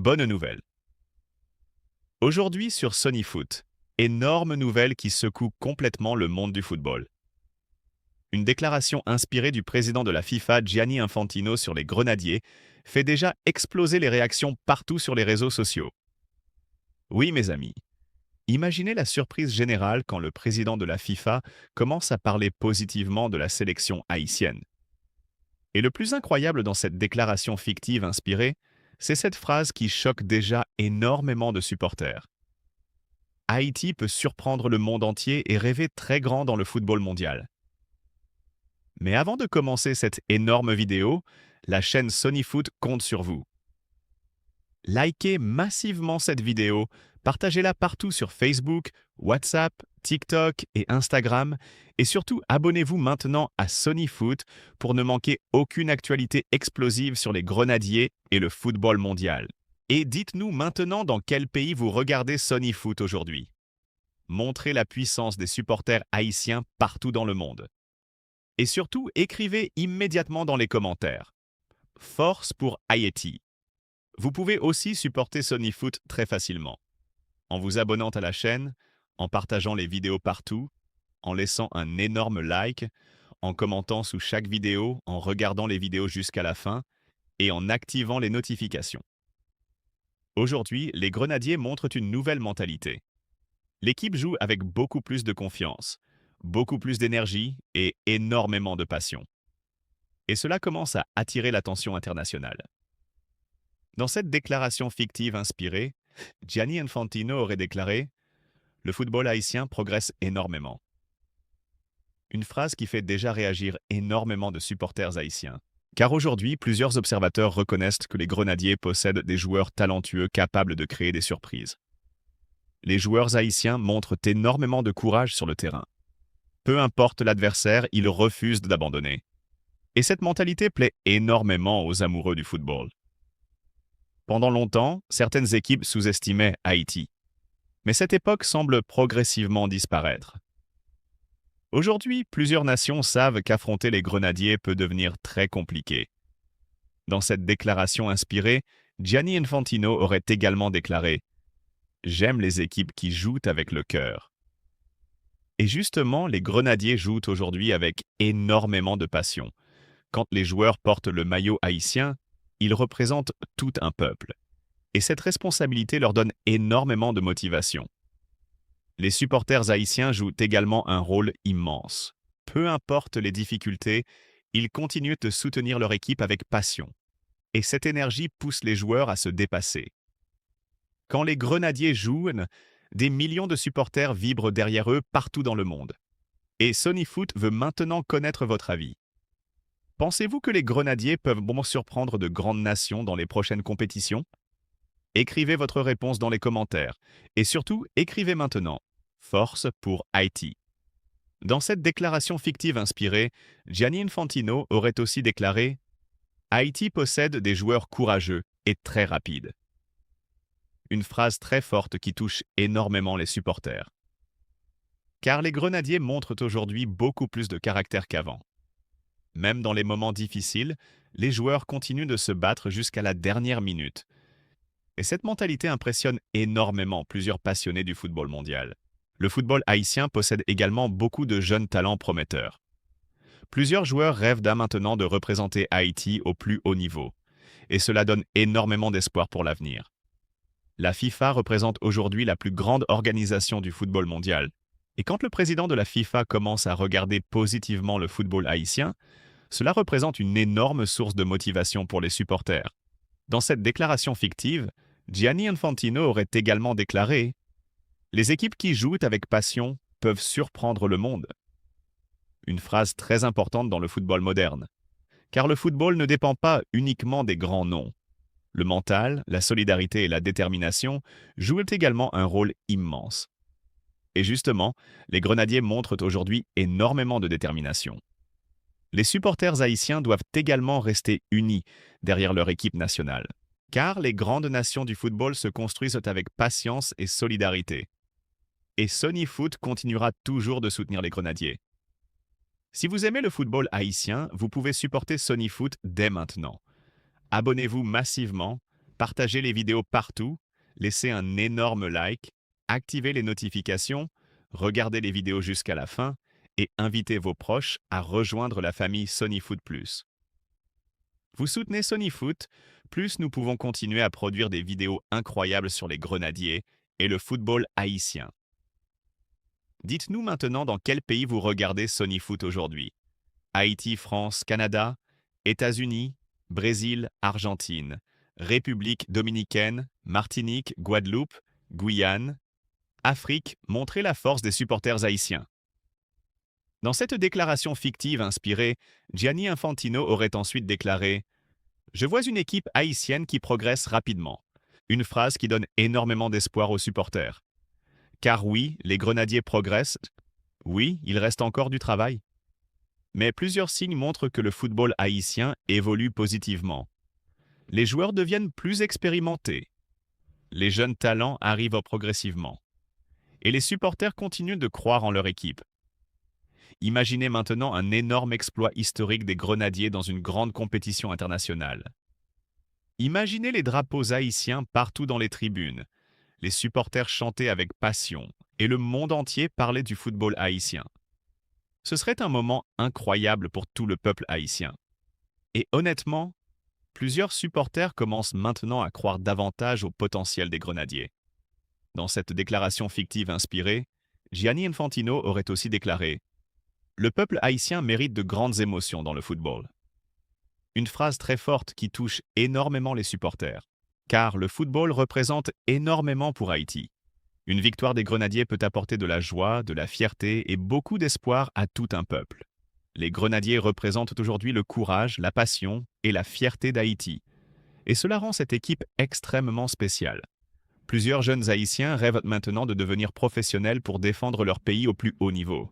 Bonne nouvelle. Aujourd'hui sur Sony Foot, énorme nouvelle qui secoue complètement le monde du football. Une déclaration inspirée du président de la FIFA, Gianni Infantino, sur les grenadiers fait déjà exploser les réactions partout sur les réseaux sociaux. Oui, mes amis, imaginez la surprise générale quand le président de la FIFA commence à parler positivement de la sélection haïtienne. Et le plus incroyable dans cette déclaration fictive inspirée, c'est cette phrase qui choque déjà énormément de supporters. Haïti peut surprendre le monde entier et rêver très grand dans le football mondial. Mais avant de commencer cette énorme vidéo, la chaîne Sony Foot compte sur vous. Likez massivement cette vidéo, partagez-la partout sur Facebook, WhatsApp, TikTok et Instagram, et surtout abonnez-vous maintenant à Sony Foot pour ne manquer aucune actualité explosive sur les grenadiers et le football mondial. Et dites-nous maintenant dans quel pays vous regardez Sony Foot aujourd'hui. Montrez la puissance des supporters haïtiens partout dans le monde. Et surtout, écrivez immédiatement dans les commentaires. Force pour Haïti. Vous pouvez aussi supporter Sony Foot très facilement. En vous abonnant à la chaîne, en partageant les vidéos partout, en laissant un énorme like, en commentant sous chaque vidéo, en regardant les vidéos jusqu'à la fin et en activant les notifications. Aujourd'hui, les Grenadiers montrent une nouvelle mentalité. L'équipe joue avec beaucoup plus de confiance, beaucoup plus d'énergie et énormément de passion. Et cela commence à attirer l'attention internationale. Dans cette déclaration fictive inspirée, Gianni Infantino aurait déclaré « Le football haïtien progresse énormément ». Une phrase qui fait déjà réagir énormément de supporters haïtiens. Car aujourd'hui, plusieurs observateurs reconnaissent que les Grenadiers possèdent des joueurs talentueux capables de créer des surprises. Les joueurs haïtiens montrent énormément de courage sur le terrain. Peu importe l'adversaire, ils refusent d'abandonner. Et cette mentalité plaît énormément aux amoureux du football. Pendant longtemps, certaines équipes sous-estimaient Haïti. Mais cette époque semble progressivement disparaître. Aujourd'hui, plusieurs nations savent qu'affronter les Grenadiers peut devenir très compliqué. Dans cette déclaration inspirée, Gianni Infantino aurait également déclaré « J'aime les équipes qui jouent avec le cœur ». Et justement, les Grenadiers jouent aujourd'hui avec énormément de passion. Quand les joueurs portent le maillot haïtien, ils représentent tout un peuple. Et cette responsabilité leur donne énormément de motivation. Les supporters haïtiens jouent également un rôle immense. Peu importe les difficultés, ils continuent de soutenir leur équipe avec passion. Et cette énergie pousse les joueurs à se dépasser. Quand les Grenadiers jouent, des millions de supporters vibrent derrière eux partout dans le monde. Et Sony Foot veut maintenant connaître votre avis. Pensez-vous que les Grenadiers peuvent surprendre de grandes nations dans les prochaines compétitions? Écrivez votre réponse dans les commentaires. Et surtout, écrivez maintenant « Force pour Haïti ». Dans cette déclaration fictive inspirée, Gianni Infantino aurait aussi déclaré « Haïti possède des joueurs courageux et très rapides ». Une phrase très forte qui touche énormément les supporters. Car les Grenadiers montrent aujourd'hui beaucoup plus de caractère qu'avant. Même dans les moments difficiles, les joueurs continuent de se battre jusqu'à la dernière minute. Et cette mentalité impressionne énormément plusieurs passionnés du football mondial. Le football haïtien possède également beaucoup de jeunes talents prometteurs. Plusieurs joueurs rêvent dès maintenant de représenter Haïti au plus haut niveau. Et cela donne énormément d'espoir pour l'avenir. La FIFA représente aujourd'hui la plus grande organisation du football mondial. Et quand le président de la FIFA commence à regarder positivement le football haïtien, cela représente une énorme source de motivation pour les supporters. Dans cette déclaration fictive, Gianni Infantino aurait également déclaré « Les équipes qui jouent avec passion peuvent surprendre le monde ». Une phrase très importante dans le football moderne. Car le football ne dépend pas uniquement des grands noms. Le mental, la solidarité et la détermination jouent également un rôle immense. Et justement, les Grenadiers montrent aujourd'hui énormément de détermination. Les supporters haïtiens doivent également rester unis derrière leur équipe nationale. Car les grandes nations du football se construisent avec patience et solidarité. Et Sony Foot continuera toujours de soutenir les Grenadiers. Si vous aimez le football haïtien, vous pouvez supporter Sony Foot dès maintenant. Abonnez-vous massivement, partagez les vidéos partout, laissez un énorme like, activez les notifications, regardez les vidéos jusqu'à la fin et invitez vos proches à rejoindre la famille Sonyfoot Plus. Vous soutenez Sonyfoot, plus nous pouvons continuer à produire des vidéos incroyables sur les grenadiers et le football haïtien. Dites-nous maintenant dans quel pays vous regardez Sonyfoot aujourd'hui. Haïti, France, Canada, États-Unis, Brésil, Argentine, République dominicaine, Martinique, Guadeloupe, Guyane, Afrique, montrez la force des supporters haïtiens. Dans cette déclaration fictive inspirée, Gianni Infantino aurait ensuite déclaré « Je vois une équipe haïtienne qui progresse rapidement », une phrase qui donne énormément d'espoir aux supporters. Car oui, les grenadiers progressent, oui, il reste encore du travail. Mais plusieurs signes montrent que le football haïtien évolue positivement. Les joueurs deviennent plus expérimentés. Les jeunes talents arrivent progressivement. Et les supporters continuent de croire en leur équipe. Imaginez maintenant un énorme exploit historique des grenadiers dans une grande compétition internationale. Imaginez les drapeaux haïtiens partout dans les tribunes, les supporters chanter avec passion et le monde entier parler du football haïtien. Ce serait un moment incroyable pour tout le peuple haïtien. Et honnêtement, plusieurs supporters commencent maintenant à croire davantage au potentiel des grenadiers. Dans cette déclaration fictive inspirée, Gianni Infantino aurait aussi déclaré « Le peuple haïtien mérite de grandes émotions dans le football ». Une phrase très forte qui touche énormément les supporters, car le football représente énormément pour Haïti. Une victoire des grenadiers peut apporter de la joie, de la fierté et beaucoup d'espoir à tout un peuple. Les grenadiers représentent aujourd'hui le courage, la passion et la fierté d'Haïti. Et cela rend cette équipe extrêmement spéciale. Plusieurs jeunes Haïtiens rêvent maintenant de devenir professionnels pour défendre leur pays au plus haut niveau.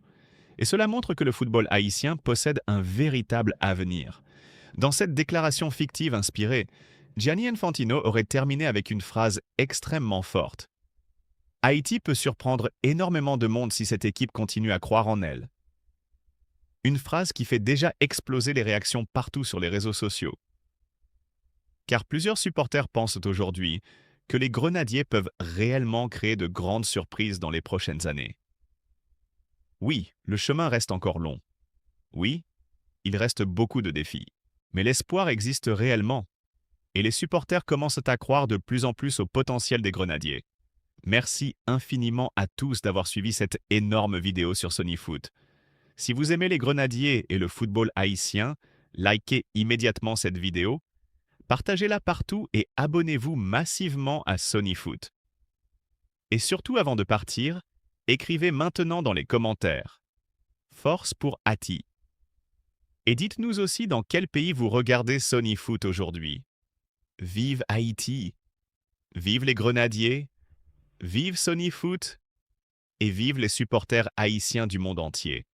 Et cela montre que le football haïtien possède un véritable avenir. Dans cette déclaration fictive inspirée, Gianni Infantino aurait terminé avec une phrase extrêmement forte. Haïti peut surprendre énormément de monde si cette équipe continue à croire en elle. Une phrase qui fait déjà exploser les réactions partout sur les réseaux sociaux. Car plusieurs supporters pensent aujourd'hui que les grenadiers peuvent réellement créer de grandes surprises dans les prochaines années. Oui, le chemin reste encore long. Oui, il reste beaucoup de défis. Mais l'espoir existe réellement. Et les supporters commencent à croire de plus en plus au potentiel des grenadiers. Merci infiniment à tous d'avoir suivi cette énorme vidéo sur Sonyfoot. Si vous aimez les grenadiers et le football haïtien, likez immédiatement cette vidéo, partagez-la partout et abonnez-vous massivement à Sonyfoot. Et surtout avant de partir, écrivez maintenant dans les commentaires « Force pour Haïti ». Et dites-nous aussi dans quel pays vous regardez Sonyfoot aujourd'hui. Vive Haïti! Vive les grenadiers! Vive Sonyfoot! Et vive les supporters haïtiens du monde entier!